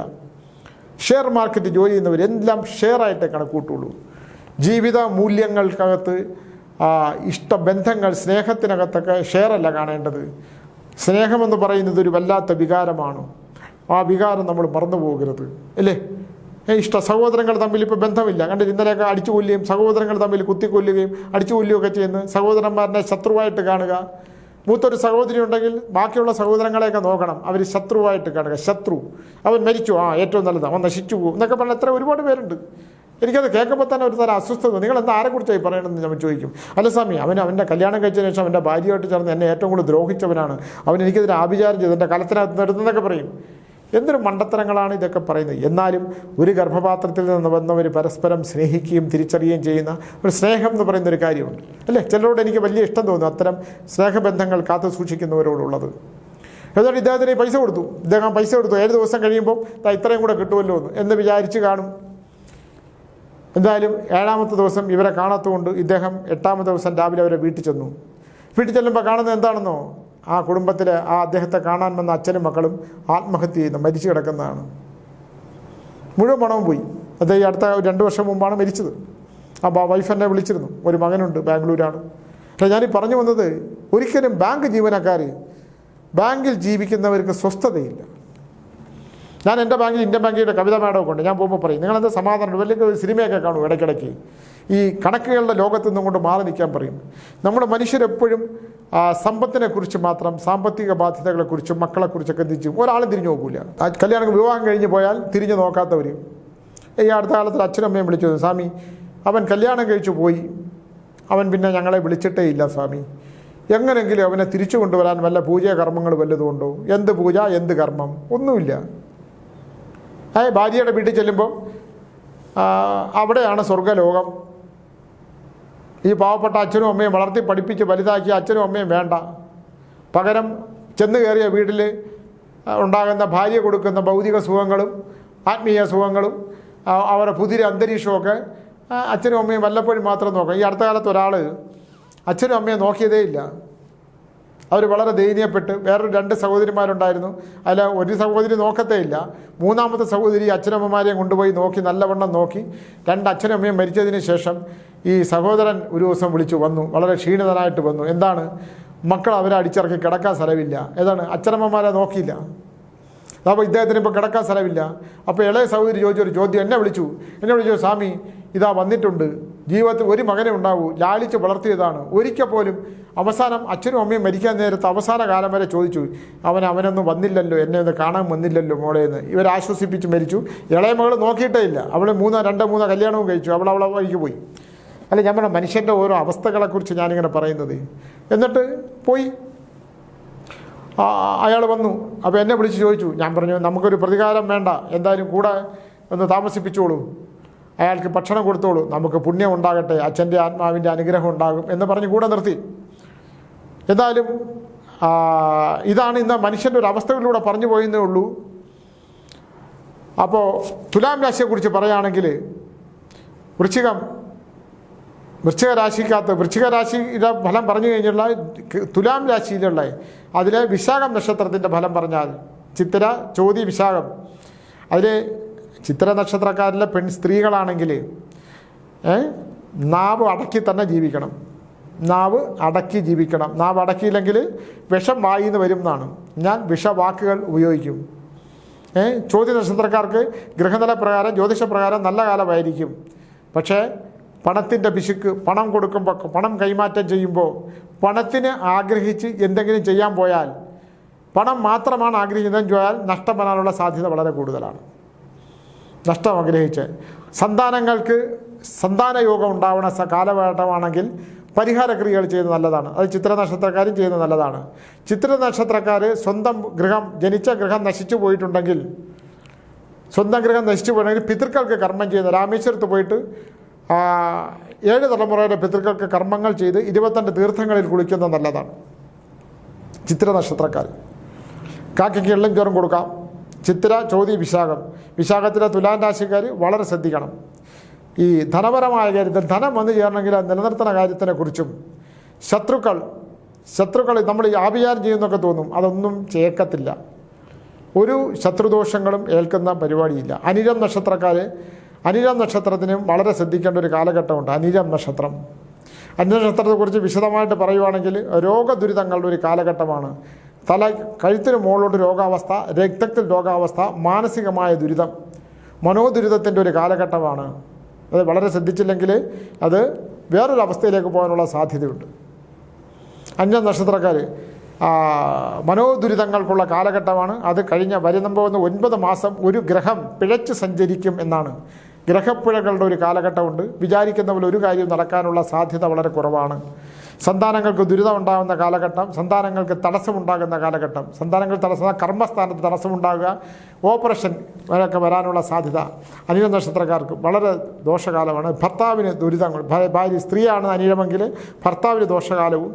ഷെയർ മാർക്കറ്റ് ജോലി ചെയ്യുന്നവരെല്ലാം ഷെയറായിട്ടേ കണക്ക് കൂട്ടുള്ളൂ. ജീവിത മൂല്യങ്ങൾക്കകത്ത്, ഇഷ്ടബന്ധങ്ങൾ, സ്നേഹത്തിനകത്തൊക്കെ ഷെയറല്ല കാണേണ്ടത്. സ്നേഹമെന്ന് പറയുന്നത് ഒരു വല്ലാത്ത വികാരമാണ്. ആ വികാരം നമ്മൾ മറന്നു പോകരുത്, അല്ലേ? ഇഷ്ട സഹോദരങ്ങൾ തമ്മിൽ ഇപ്പോൾ ബന്ധമില്ല. കണ്ടിട്ട് ഇന്നലെയൊക്കെ അടിച്ചു കൊല്ലുകയും സഹോദരങ്ങൾ തമ്മിൽ കുത്തിക്കൊല്ലുകയും അടിച്ചു കൊല്ലുകയൊക്കെ ചെയ്യുന്നു. സഹോദരന്മാരനെ ശത്രുവായിട്ട് കാണുക. മൂത്തൊരു സഹോദരി ഉണ്ടെങ്കിൽ ബാക്കിയുള്ള സഹോദരങ്ങളെയൊക്കെ നോക്കണം, അവർ ശത്രുവായിട്ട് കാണുക. അവൻ മരിച്ചു, ഏറ്റവും നല്ലത്, അവൻ നശിച്ചു പോകും എന്നൊക്കെ പറഞ്ഞാൽ എത്ര ഒരുപാട് പേരുണ്ട്. എനിക്കത് കേൾക്കുമ്പോൾ തന്നെ ഒരു തരം അസ്വസ്ഥത. നിങ്ങൾ എന്താ ആരെക്കുറിച്ചായി പറയണമെന്ന് ഞാൻ ചോദിക്കും. അല്ല സ്വാമി, അവൻ്റെ കല്യാണം കഴിച്ചതിന് ശേഷം അവൻ്റെ ഭാര്യയായിട്ട് ചേർന്ന് എന്നെ ഏറ്റവും കൂടുതൽ ദ്രോഹിച്ചവനാണ്, എനിക്കെതിരെ ആഭിചാരം ചെയ്ത് എൻ്റെ കലത്തിനകത്ത് നിർത്തുന്നതൊക്കെ പറയും. എന്തൊരു മണ്ടത്തരങ്ങളാണ് ഇതൊക്കെ പറയുന്നത്. എന്നാലും ഒരു ഗർഭപാത്രത്തിൽ നിന്ന് വന്നവർ പരസ്പരം സ്നേഹിക്കുകയും തിരിച്ചറിയുകയും ചെയ്യുന്ന ഒരു സ്നേഹം എന്ന് പറയുന്നൊരു കാര്യമുണ്ട്, അല്ലേ? ചിലരോട് എനിക്ക് വലിയ ഇഷ്ടം തോന്നുന്നു അത്തരം സ്നേഹബന്ധങ്ങൾ കാത്തു സൂക്ഷിക്കുന്നവരോടുള്ളത്. എന്നിട്ട് ഇദ്ദേഹത്തിന് പൈസ കൊടുത്തു. ഇദ്ദേഹം പൈസ കൊടുത്തു. 7 ദിവസം കഴിയുമ്പോൾ ഇത്രയും കൂടെ കിട്ടുമല്ലോ എന്ന് വിചാരിച്ച് കാണും. എന്തായാലും 7ാമത്തെ ദിവസം ഇവരെ കാണാത്തതുകൊണ്ട് ഇദ്ദേഹം 8ാമത്തെ ദിവസം രാവിലെ അവരെ വീട്ടിൽ ചെല്ലുമ്പോൾ കാണുന്നത് എന്താണെന്നോ? ആ കുടുംബത്തിലെ അദ്ദേഹത്തെ കാണാൻ വന്ന അച്ഛനും മക്കളും ആത്മഹത്യ ചെയ്യുന്നു, മരിച്ചു കിടക്കുന്നതാണ്. മുഴുവൻ പണവും പോയി. അത് ഈ അടുത്ത 2 വർഷം മുമ്പാണ് മരിച്ചത്. അപ്പോൾ വൈഫ് എന്നെ വിളിച്ചിരുന്നു. ഒരു മകനുണ്ട്, ബാംഗ്ലൂരാണ്. പക്ഷേ ഞാനീ പറഞ്ഞു വന്നത്, ഒരിക്കലും ബാങ്ക് ജീവനക്കാർ, ബാങ്കിൽ ജീവിക്കുന്നവർക്ക് സ്വസ്ഥതയില്ല. ഞാൻ എൻ്റെ ബാങ്കിൽ ഇന്ത്യൻ ബാങ്കിൻ്റെ കവിത മേഡമൊക്കെ ഉണ്ട്. ഞാൻ പോകുമ്പോൾ പറയും നിങ്ങളെന്താ സമാധാനം വലിയ ഒരു സിനിമയൊക്കെ കാണും ഇടയ്ക്കിടയ്ക്ക്. ഈ കണക്കുകളുടെ ലോകത്ത് നിന്നും കൊണ്ട് മാറി നിൽക്കാൻ പറയും. നമ്മുടെ മനുഷ്യരെപ്പോഴും സമ്പത്തിനെക്കുറിച്ച് മാത്രം, സാമ്പത്തിക ബാധ്യതകളെക്കുറിച്ചും മക്കളെക്കുറിച്ചൊക്കെ തിരിച്ചും ഒരാളും തിരിഞ്ഞു നോക്കില്ല. കല്യാണം വിവാഹം കഴിഞ്ഞ് പോയാൽ തിരിഞ്ഞു നോക്കാത്തവർ. ഈ അടുത്ത കാലത്തിൽ അച്ഛനും അമ്മയും വിളിച്ചു, സ്വാമി അവൻ കല്യാണം കഴിച്ചു പോയി, അവൻ പിന്നെ ഞങ്ങളെ വിളിച്ചിട്ടേ ഇല്ല സ്വാമി, എങ്ങനെങ്കിലും അവനെ തിരിച്ചു കൊണ്ടുവരാൻ വല്ല പൂജ കർമ്മങ്ങൾ വല്ലതുകൊണ്ടോ? എന്ത് പൂജ, എന്ത് കർമ്മം? ഒന്നുമില്ല. ഭാര്യയുടെ വീട്ടിൽ ചെല്ലുമ്പോൾ അവിടെയാണ് സ്വർഗ്ഗലോകം. ഈ പാവപ്പെട്ട അച്ഛനും അമ്മയും വളർത്തി പഠിപ്പിച്ച് വലുതാക്കിയ അച്ഛനും അമ്മയും വേണ്ട. പകരം ചെന്ന് കയറിയ വീട്ടിൽ ഉണ്ടാകുന്ന ഭാര്യ കൊടുക്കുന്ന ഭൗതിക സുഖങ്ങളും ആത്മീയ സുഖങ്ങളും അവരുടെ പുതിയ അന്തരീക്ഷമൊക്കെ അച്ഛനും അമ്മയും വല്ലപ്പോഴും മാത്രം നോക്കാം. ഈ അടുത്ത കാലത്ത് ഒരാൾ അച്ഛനും അമ്മയെ നോക്കിയതേ ഇല്ല. അവർ വളരെ ദയനീയപ്പെട്ട്, വേറൊരു 2 സഹോദരിമാരുണ്ടായിരുന്നു, അതിൽ ഒരു സഹോദരി നോക്കത്തേ ഇല്ല. മൂന്നാമത്തെ സഹോദരി അച്ഛനമ്മമാരെയും കൊണ്ടുപോയി നോക്കി, നല്ലവണ്ണം നോക്കി. 2 അച്ഛനും അമ്മയും മരിച്ചതിന് ശേഷം ഈ സഹോദരൻ ഒരു ദിവസം വിളിച്ചു വന്നു, വളരെ ക്ഷീണിതനായിട്ട് വന്നു. എന്താണ്? മക്കൾ അവരെ അടിച്ചിറക്കി കിടക്കാൻ സ്ഥലമില്ല. ഏതാണ്? അച്ഛനമ്മമാരെ നോക്കിയില്ല. അപ്പോൾ ഇദ്ദേഹത്തിന് ഇപ്പോൾ കിടക്കാൻ സ്ഥലമില്ല. അപ്പോൾ ഇളയ സഹോദരി ചോദിച്ചൊരു ചോദ്യം, എന്നെ വിളിച്ചു സ്വാമി ഇതാ വന്നിട്ടുണ്ട്, ജീവിതത്തിൽ ഒരു മകനെ ഉണ്ടാവൂ, ലാളിച്ച് വളർത്തിയതാണ്, ഒരിക്കൽ പോലും അവസാനം അച്ഛനും അമ്മയും മരിക്കാൻ നേരത്ത് അവസാന കാലം വരെ ചോദിച്ചു, അവനൊന്നും വന്നില്ലല്ലോ, എന്നെ ഒന്ന് കാണാൻ വന്നില്ലല്ലോ മോളേന്ന്. ഇവരാശ്വസിപ്പിച്ച് മരിച്ചു. ഇളയ മകൾ നോക്കിയിട്ടേ ഇല്ല. അവൾ 2-3 കല്യാണവും കഴിച്ചു. അവളെ വഴിക്ക് പോയി. അല്ല, നമ്മുടെ മനുഷ്യൻ്റെ ഓരോ അവസ്ഥകളെക്കുറിച്ച് ഞാനിങ്ങനെ പറയുന്നത്. എന്നിട്ട് പോയി അയാൾ വന്നു. അപ്പോൾ എന്നെ വിളിച്ച് ചോദിച്ചു. ഞാൻ പറഞ്ഞു നമുക്കൊരു പ്രതികാരം വേണ്ട, എന്തായാലും കൂടെ ഒന്ന് താമസിപ്പിച്ചോളൂ, അയാൾക്ക് ഭക്ഷണം കൊടുത്തോളൂ, നമുക്ക് പുണ്യം ഉണ്ടാകട്ടെ, അച്ഛൻ്റെ ആത്മാവിൻ്റെ അനുഗ്രഹം ഉണ്ടാകും എന്ന് പറഞ്ഞ് കൂടെ നിർത്തി. എന്തായാലും ഇതാണ് ഇന്ന് മനുഷ്യൻ്റെ ഒരു അവസ്ഥകളിലൂടെ പറഞ്ഞു പോയെന്നേ ഉള്ളൂ. അപ്പോൾ തുലാം രാശിയെക്കുറിച്ച് പറയുകയാണെങ്കിൽ വൃശ്ചിക രാശിയുടെ ഫലം പറഞ്ഞു കഴിഞ്ഞുള്ള തുലാം രാശിയിലുള്ള അതിലെ വിശാഖം നക്ഷത്രത്തിൻ്റെ ഫലം പറഞ്ഞാൽ ചിത്തിര, ചോതി, വിശാഖം. അതിൽ ചിത്തിര നക്ഷത്രക്കാരിലെ സ്ത്രീകളാണെങ്കിൽ നാവ് അടക്കി തന്നെ ജീവിക്കണം. നാവ് അടക്കിയില്ലെങ്കിൽ വിഷം വായിൽ നിന്ന് വരും എന്നാണ്. ഞാൻ വിഷവാക്കുകൾ ഉപയോഗിക്കും. ചോദ്യ നക്ഷത്രക്കാർക്ക് ഗ്രഹനില പ്രകാരം, ജ്യോതിഷപ്രകാരം നല്ല കാലമായിരിക്കും. പക്ഷേ പണത്തിൻ്റെ പിശുക്ക്, പണം കൊടുക്കുമ്പോൾ, പണം കൈമാറ്റം ചെയ്യുമ്പോൾ പണത്തിന് ആഗ്രഹിച്ച് എന്തെങ്കിലും ചെയ്യാൻ പോയാൽ, പണം മാത്രമാണ് ആഗ്രഹിക്കുന്നതെന്ന് ചോദിച്ചാൽ നഷ്ടം വരാനുള്ള സാധ്യത വളരെ കൂടുതലാണ്. നഷ്ടം ആഗ്രഹിച്ച് സന്താനങ്ങൾക്ക് സന്താനയോഗം ഉണ്ടാവുന്ന കാലഘട്ടമാണെങ്കിൽ പരിഹാരക്രിയകൾ ചെയ്യുന്നത് നല്ലതാണ്. അത് ചിത്ര നക്ഷത്രക്കാരും ചെയ്യുന്നത് നല്ലതാണ്. ചിത്ര നക്ഷത്രക്കാർ സ്വന്തം ഗൃഹം, ജനിച്ച ഗൃഹം നശിച്ചു പോയിട്ടുണ്ടെങ്കിൽ, പിതൃക്കൾക്ക് കർമ്മം ചെയ്യുന്ന രാമേശ്വരത്ത് പോയിട്ട് 7 തലമുറയുടെ പിതൃക്കൾക്ക് കർമ്മങ്ങൾ ചെയ്ത് 22 തീർത്ഥങ്ങളിൽ കുളിക്കുന്നത് നല്ലതാണ്. ചിത്ര നക്ഷത്രക്കാർ കാക്കയ്ക്ക് എള്ളും ചോറും കൊടുക്കാം. ചിത്തിര, ചോതി, വിശാഖത്തിലെ തുലാം രാശിക്കാർ വളരെ ശ്രദ്ധിക്കണം. ഈ ധനപരമായ കാര്യത്തിൽ ധനം വന്നു ചേരണമെങ്കിൽ നിലനിർത്തുന്ന കാര്യത്തിനെക്കുറിച്ചും ശത്രുക്കൾ നമ്മൾ ആഭിചാരം ചെയ്യുന്നൊക്കെ തോന്നും, അതൊന്നും ചേക്കത്തില്ല. ഒരു ശത്രുദോഷങ്ങളും ഏൽക്കുന്ന പരിപാടിയില്ല. അനിഴം നക്ഷത്രത്തിനും വളരെ ശ്രദ്ധിക്കേണ്ട ഒരു കാലഘട്ടമുണ്ട്. അനിഴം നക്ഷത്രത്തെക്കുറിച്ച് വിശദമായിട്ട് പറയുവാണെങ്കിൽ രോഗദുരിതങ്ങളുടെ ഒരു കാലഘട്ടമാണ്. കഴുത്തിന് മുകളിലോട്ട് രോഗാവസ്ഥ, രക്തത്തിൽ രോഗാവസ്ഥ, മാനസികമായ ദുരിതം, മനോദുരിതത്തിൻ്റെ ഒരു കാലഘട്ടമാണ്. അത് വളരെ ശ്രദ്ധിച്ചില്ലെങ്കിൽ അത് വേറൊരു അവസ്ഥയിലേക്ക് പോകാനുള്ള സാധ്യതയുണ്ട്. അന്യ നക്ഷത്രക്കാർ മനോദുരിതങ്ങൾക്കുള്ള കാലഘട്ടമാണ്. അത് വരുമ്പോൾ 9 മാസം ഒരു ഗ്രഹം പിഴച്ച് സഞ്ചരിക്കും എന്നാണ്. ഗ്രഹപ്പിഴകളുടെ ഒരു കാലഘട്ടമുണ്ട്. വിചാരിക്കുന്ന പോലെ ഒരു കാര്യം നടക്കാനുള്ള സാധ്യത വളരെ കുറവാണ്. സന്താനങ്ങൾക്ക് ദുരിതം ഉണ്ടാകുന്ന കാലഘട്ടം, സന്താനങ്ങൾക്ക് തടസ്സമുണ്ടാകുന്ന കാലഘട്ടം, കർമ്മസ്ഥാനത്ത് തടസ്സമുണ്ടാകുക, ഓപ്പറേഷൻ ഒക്കെ വരാനുള്ള സാധ്യത അനിഴ നക്ഷത്രക്കാർക്ക് വളരെ ദോഷകാലമാണ്. ഭർത്താവിന് ദുരിതങ്ങൾ, ഭാര്യ സ്ത്രീയാണ് അനിഴമെങ്കിൽ ഭർത്താവിന് ദോഷകാലവും,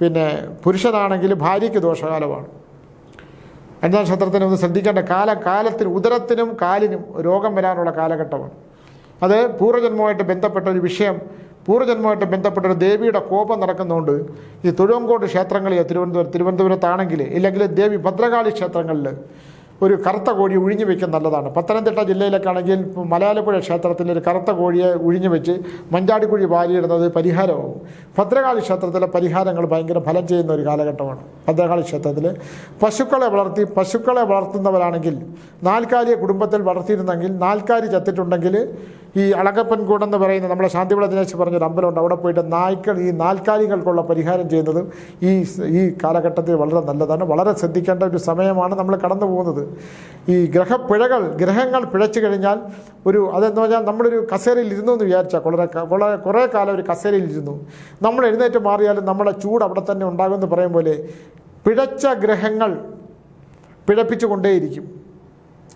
പിന്നെ പുരുഷനാണെങ്കിൽ ഭാര്യയ്ക്ക് ദോഷകാലമാണ്. അനിഴ നക്ഷത്രത്തിന് ഒന്ന് ശ്രദ്ധിക്കേണ്ട കാലത്തിന് ഉദരത്തിനും കാലിനും രോഗം വരാനുള്ള കാലഘട്ടമാണ്. അത് പൂർവ്വജന്മവുമായിട്ട് ബന്ധപ്പെട്ട ഒരു വിഷയം, പൂർവ്വജന്മവുമായിട്ട് ബന്ധപ്പെട്ട ഒരു ദേവിയുടെ കോപം നടക്കുന്നതുകൊണ്ട് ഈ തൊഴുവങ്കോട് ക്ഷേത്രങ്ങളിൽ തിരുവനന്തപുരത്താണെങ്കിൽ, ഇല്ലെങ്കിൽ ദേവി ഭദ്രകാളി ക്ഷേത്രങ്ങളിൽ ഒരു കറുത്ത കോഴി ഉഴിഞ്ഞു വെക്കാൻ നല്ലതാണ്. പത്തനംതിട്ട ജില്ലയിലൊക്കെ ആണെങ്കിൽ മലയാലപ്പുഴ ക്ഷേത്രത്തിൽ ഒരു കറുത്ത കോഴിയെ ഉഴിഞ്ഞു വെച്ച് മഞ്ചാടിക്കുഴി വാരിയിടുന്നത് പരിഹാരമാവും. ഭദ്രകാളി ക്ഷേത്രത്തിലെ പരിഹാരങ്ങൾ ഭയങ്കര ഫലം ചെയ്യുന്ന ഒരു കാലഘട്ടമാണ്. ഭദ്രകാളി ക്ഷേത്രത്തിൽ പശുക്കളെ വളർത്തുന്നവരാണെങ്കിൽ, നാൽക്കാലിയെ കുടുംബത്തിൽ വളർത്തിയിരുന്നെങ്കിൽ, നാൽക്കാലി ചത്തിട്ടുണ്ടെങ്കിൽ ഈ അളകപ്പൻകൂടെന്ന് പറയുന്ന നമ്മുടെ ശാന്തിവിള ദിനേശ് പറഞ്ഞൊരു അമ്പലമുണ്ട്, അവിടെ പോയിട്ട് ഈ നാൽക്കാലികൾക്കുള്ള പരിഹാരം ചെയ്യുന്നത് ഈ കാലഘട്ടത്തിൽ വളരെ നല്ലതാണ്. വളരെ ശ്രദ്ധിക്കേണ്ട ഒരു സമയമാണ് നമ്മൾ കടന്നു പോകുന്നത്. ഈ ഗ്രഹങ്ങൾ പിഴച്ചു കഴിഞ്ഞാൽ അതെന്ന് പറഞ്ഞാൽ നമ്മളൊരു കസേരയിൽ ഇരുന്നു എന്ന് വിചാരിച്ചാൽ കുറേ കാലം ഒരു കസേരയിൽ ഇരുന്നു, നമ്മൾ എഴുന്നേറ്റ് മാറിയാലും നമ്മുടെ ചൂട് അവിടെ തന്നെ ഉണ്ടാകുമെന്ന് പറയും പോലെ പിഴച്ച ഗ്രഹങ്ങൾ പിഴപ്പിച്ചു കൊണ്ടേയിരിക്കും.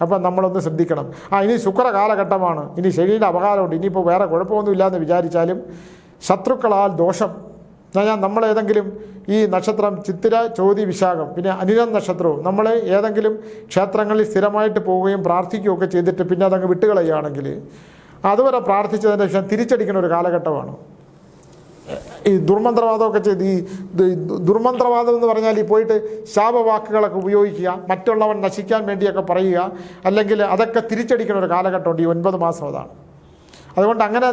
അപ്പം നമ്മളൊന്ന് ശ്രദ്ധിക്കണം. ഇനി ശുക്ര കാലഘട്ടമാണ്, ഇനി ശരീര അപകാരമുണ്ട്, ഇനിയിപ്പോൾ വേറെ കുഴപ്പമൊന്നുമില്ല എന്ന് വിചാരിച്ചാലും ശത്രുക്കളാൽ ദോഷം. നമ്മളേതെങ്കിലും ഈ നക്ഷത്രം ചിത്തിര, ചോതി, വിശാഖം, പിന്നെ അനിഴം നക്ഷത്രവും നമ്മൾ ഏതെങ്കിലും ക്ഷേത്രങ്ങളിൽ സ്ഥിരമായിട്ട് പോവുകയും പ്രാർത്ഥിക്കുകയൊക്കെ ചെയ്തിട്ട് പിന്നെ അതങ്ങ് വിട്ടുകളയുകയാണെങ്കിൽ അതുവരെ പ്രാർത്ഥിച്ചതിൻ്റെ ശേഷം തിരിച്ചടിക്കുന്ന ഒരു കാലഘട്ടമാണ്. ഈ ദുർമന്ത്രവാദമൊക്കെ ചെയ്ത് ദുർമന്ത്രവാദം എന്ന് പറഞ്ഞാൽ ഈ പോയിട്ട് ശാപവാക്കുകളൊക്കെ ഉപയോഗിക്കുക, മറ്റുള്ളവൻ നശിക്കാൻ വേണ്ടിയൊക്കെ പറയുക, അല്ലെങ്കിൽ അതൊക്കെ തിരിച്ചടിക്കുന്ന ഒരു കാലഘട്ടമുണ്ട്. ഈ 9 മാസം അതാണ്. അതുകൊണ്ട് അങ്ങനെ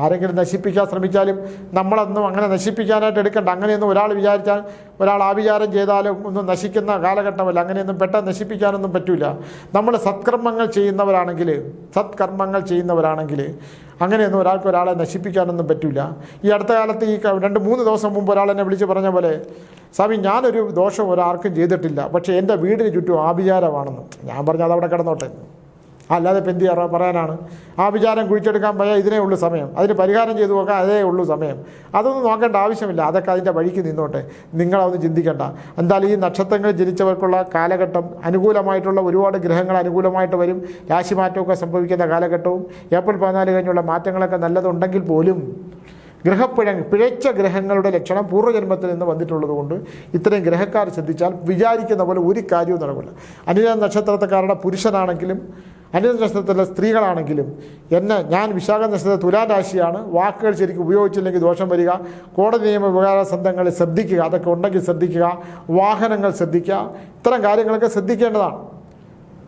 ആരെങ്കിലും നശിപ്പിക്കാൻ ശ്രമിച്ചാലും നമ്മളൊന്നും അങ്ങനെ നശിപ്പിക്കാനായിട്ട് എടുക്കണ്ട. അങ്ങനെയൊന്നും ഒരാൾ വിചാരിച്ചാൽ, ഒരാൾ ആവിചാരം ചെയ്താലും ഒന്നും നശിക്കുന്ന കാലഘട്ടമല്ല. അങ്ങനെയൊന്നും പെട്ടെന്ന് നശിപ്പിക്കാനൊന്നും പറ്റില്ല. നമ്മൾ സത്കർമ്മങ്ങൾ ചെയ്യുന്നവരാണെങ്കിൽ അങ്ങനെയൊന്നും ഒരാളെ നശിപ്പിക്കാനൊന്നും പറ്റില്ല. ഈ അടുത്ത കാലത്ത് ഈ 2-3 ദിവസം മുമ്പ് ഒരാളെന്നെ വിളിച്ച് പറഞ്ഞ പോലെ, സ്വാമി ഞാനൊരു ദോഷം ഒരാൾക്കും ചെയ്തിട്ടില്ല, പക്ഷേ എൻ്റെ വീടിന് ചുറ്റും ആഭിചാരമാണെന്ന്. ഞാൻ പറഞ്ഞു അതവിടെ കിടന്നോട്ടെ, അല്ലാതെ ഇപ്പം എന്ത് പറയാനാണ്? ആഭിചാരം കുഴിച്ചെടുക്കാൻ പോയാൽ ഇതിനേ ഉള്ളൂ സമയം, അതിന് പരിഹാരം ചെയ്തു നോക്കാൻ അതേ ഉള്ളൂ സമയം. അതൊന്നും നോക്കേണ്ട ആവശ്യമില്ല, അതൊക്കെ അതിൻ്റെ വഴിക്ക് നിന്നോട്ടെ, നിങ്ങളതൊന്നും ചിന്തിക്കേണ്ട. എന്തായാലും ഈ നക്ഷത്രങ്ങൾ ജനിച്ചവർക്കുള്ള കാലഘട്ടം അനുകൂലമായിട്ടുള്ള ഒരുപാട് ഗ്രഹങ്ങൾ അനുകൂലമായിട്ട് വരും. രാശിമാറ്റമൊക്കെ സംഭവിക്കുന്ന കാലഘട്ടവും ഏപ്രിൽ 14 കഴിഞ്ഞുള്ള മാറ്റങ്ങളൊക്കെ നല്ലതുണ്ടെങ്കിൽ പോലും പിഴച്ച ഗ്രഹങ്ങളുടെ ലക്ഷണം പൂർവ്വജന്മത്തിൽ നിന്ന് വന്നിട്ടുള്ളത് കൊണ്ട് ഇത്രയും ഗ്രഹക്കാർ ശ്രദ്ധിച്ചാൽ വിചാരിക്കുന്ന പോലെ ഒരു കാര്യവും നടക്കില്ല. അനിഴ നക്ഷത്രക്കാരുടെ പുരുഷനാണെങ്കിലും അനിഴ നക്ഷത്രത്തിലെ സ്ത്രീകളാണെങ്കിലും ഞാൻ വിശാഖ നക്ഷത്ര തുലാം രാശിയാണ്. വാക്കുകൾ ശരിക്കും ഉപയോഗിച്ചില്ലെങ്കിൽ ദോഷം വരിക. കോടതി നിയമ വികാര സന്ധങ്ങളിൽ ശ്രദ്ധിക്കുക, അതൊക്കെ ഉണ്ടെങ്കിൽ ശ്രദ്ധിക്കുക. വാഹനങ്ങൾ ശ്രദ്ധിക്കുക, ഇത്തരം കാര്യങ്ങളൊക്കെ ശ്രദ്ധിക്കേണ്ടതാണ്.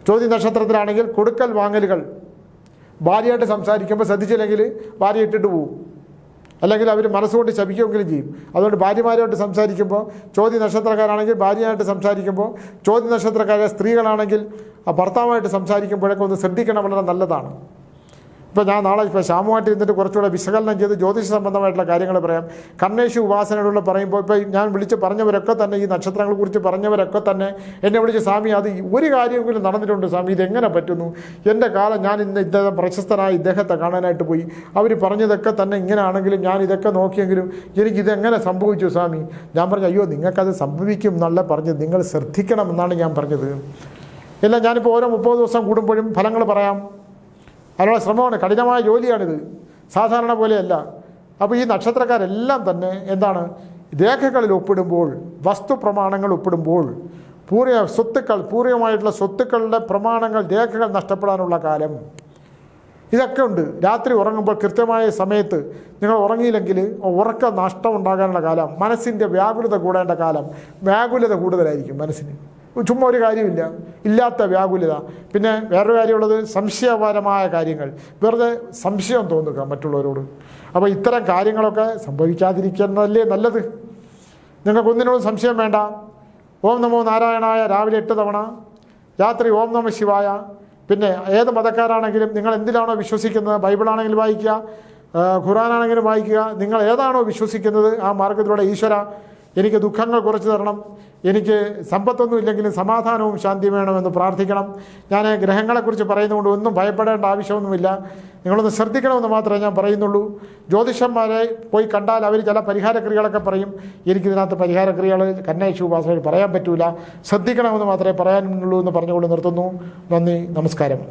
ചോതി നക്ഷത്രത്തിലാണെങ്കിൽ കൊടുക്കൽ വാങ്ങലുകൾ, ഭാര്യയായിട്ട് സംസാരിക്കുമ്പോൾ ശ്രദ്ധിച്ചില്ലെങ്കിൽ ഭാര്യ ഇട്ടിട്ട് പോകും, അല്ലെങ്കിൽ അവർ മനസ്സുകൊണ്ട് ശപിക്കുകയെങ്കിലും ചെയ്യും. അതുകൊണ്ട് ഭാര്യമാരുമായിട്ട് സംസാരിക്കുമ്പോൾ, ചോതി നക്ഷത്രക്കാരാണെങ്കിൽ ഭാര്യയായിട്ട് സംസാരിക്കുമ്പോൾ, ചോതി നക്ഷത്രക്കാരെ സ്ത്രീകളാണെങ്കിൽ ഭർത്താവുമായിട്ട് സംസാരിക്കുമ്പോഴൊക്കെ ഒന്ന് ശ്രദ്ധിക്കണം, വളരെ നല്ലതാണ്. ഇപ്പോൾ ഞാൻ നാളെ ശ്യാമുമായിട്ട് ഇരുന്നിട്ട് കുറച്ചുകൂടെ വിശകലനം ചെയ്ത് ജ്യോതിഷ സംബന്ധമായിട്ടുള്ള കാര്യങ്ങൾ പറയാം. കർണേശു ഉപാസനയോടുള്ള പറയുമ്പോൾ ഇപ്പോൾ ഞാൻ വിളിച്ച് പറഞ്ഞവരൊക്കെ തന്നെ, ഈ നക്ഷത്രങ്ങളെക്കുറിച്ച് പറഞ്ഞവരൊക്കെ തന്നെ എന്നെ വിളിച്ച്, സ്വാമി അത് ഒരു കാര്യമെങ്കിലും നടന്നിട്ടുണ്ട് സ്വാമി, ഇതെങ്ങനെ പറ്റുന്നു? എൻ്റെ കാലം ഞാൻ ഇന്ന് ഇദ്ദേഹം പ്രശസ്തനായ ഇദ്ദേഹത്തെ കാണാനായിട്ട് പോയി, അവർ പറഞ്ഞതൊക്കെ തന്നെ ഇങ്ങനെയാണെങ്കിലും ഞാൻ ഇതൊക്കെ നോക്കിയെങ്കിലും എനിക്കിതെങ്ങനെ സംഭവിച്ചു സ്വാമി? ഞാൻ പറഞ്ഞു, അയ്യോ നിങ്ങൾക്കത് സംഭവിക്കും എന്നല്ല പറഞ്ഞത്, നിങ്ങൾ ശ്രദ്ധിക്കണം എന്നാണ് ഞാൻ പറഞ്ഞത്. ഇല്ല, ഞാനിപ്പോൾ ഓരോ 30 ദിവസം കൂടുമ്പോഴും ഫലങ്ങൾ പറയാം. അതിനുള്ള ശ്രമമാണ്, കഠിനമായ ജോലിയാണിത്, സാധാരണ പോലെയല്ല. അപ്പോൾ ഈ നക്ഷത്രക്കാരെല്ലാം തന്നെ എന്താണ്, രേഖകളിൽ ഒപ്പിടുമ്പോൾ, വസ്തു പ്രമാണങ്ങൾ ഒപ്പിടുമ്പോൾ, പൂർവ്വമായിട്ടുള്ള സ്വത്തുക്കളുടെ പ്രമാണങ്ങൾ, രേഖകൾ നഷ്ടപ്പെടാനുള്ള കാലം ഇതൊക്കെ ഉണ്ട്. രാത്രി ഉറങ്ങുമ്പോൾ കൃത്യമായ സമയത്ത് നിങ്ങൾ ഉറങ്ങിയില്ലെങ്കിൽ ഉറക്ക നഷ്ടം ഉണ്ടാകാനുള്ള കാലം, മനസ്സിൻ്റെ വ്യാകുലത കൂടേണ്ട കാലം. വ്യാകുലത കൂടുതലായിരിക്കും മനസ്സിന്, ചുമ്മാ ഒരു കാര്യമില്ല, ഇല്ലാത്ത വ്യാകുലത. പിന്നെ വേറൊരു കാര്യമുള്ളത്, സംശയപരമായ കാര്യങ്ങൾ, വെറുതെ സംശയം തോന്നുക മറ്റുള്ളവരോട്. അപ്പോൾ ഇത്തരം കാര്യങ്ങളൊക്കെ സംഭവിക്കാതിരിക്കുന്നതല്ലേ നല്ലത്. നിങ്ങൾക്കൊന്നിനോടും സംശയം വേണ്ട. ഓം നമോ നാരായണായ രാവിലെ 8 തവണ, രാത്രി ഓം നമ ശിവായ. പിന്നെ ഏത് മതക്കാരാണെങ്കിലും നിങ്ങൾ എന്തിലാണോ വിശ്വസിക്കുന്നത്, ബൈബിളാണെങ്കിലും വായിക്കുക, ഖുറാനാണെങ്കിലും വായിക്കുക. നിങ്ങൾ ഏതാണോ വിശ്വസിക്കുന്നത് ആ മാർഗത്തിലൂടെ ഈശ്വര എനിക്ക് ദുഃഖങ്ങൾ കുറച്ച് തരണം, എനിക്ക് സമ്പത്തൊന്നും ഇല്ലെങ്കിലും സമാധാനവും ശാന്തിയും വേണമെന്ന് പ്രാർത്ഥിക്കണം. ഞാൻ ഗ്രഹങ്ങളെക്കുറിച്ച് പറയുന്നതുകൊണ്ട് ഒന്നും ഭയപ്പെടേണ്ട ആവശ്യമൊന്നുമില്ല, നിങ്ങളൊന്ന് ശ്രദ്ധിക്കണമെന്ന് മാത്രമേ ഞാൻ പറയുന്നുള്ളൂ. ജ്യോതിഷന്മാരെ പോയി കണ്ടാൽ അവർ ചില പരിഹാരക്രിയകളൊക്കെ പറയും. എനിക്കിതിനകത്ത് പരിഹാരക്രിയകൾ കന്നേശു ഉപാസനയിൽ പറയാൻ പറ്റൂല, ശ്രദ്ധിക്കണമെന്ന് മാത്രമേ പറയാനുള്ളൂ എന്ന് പറഞ്ഞുകൊണ്ട് നിർത്തുന്നു. നന്ദി, നമസ്കാരം.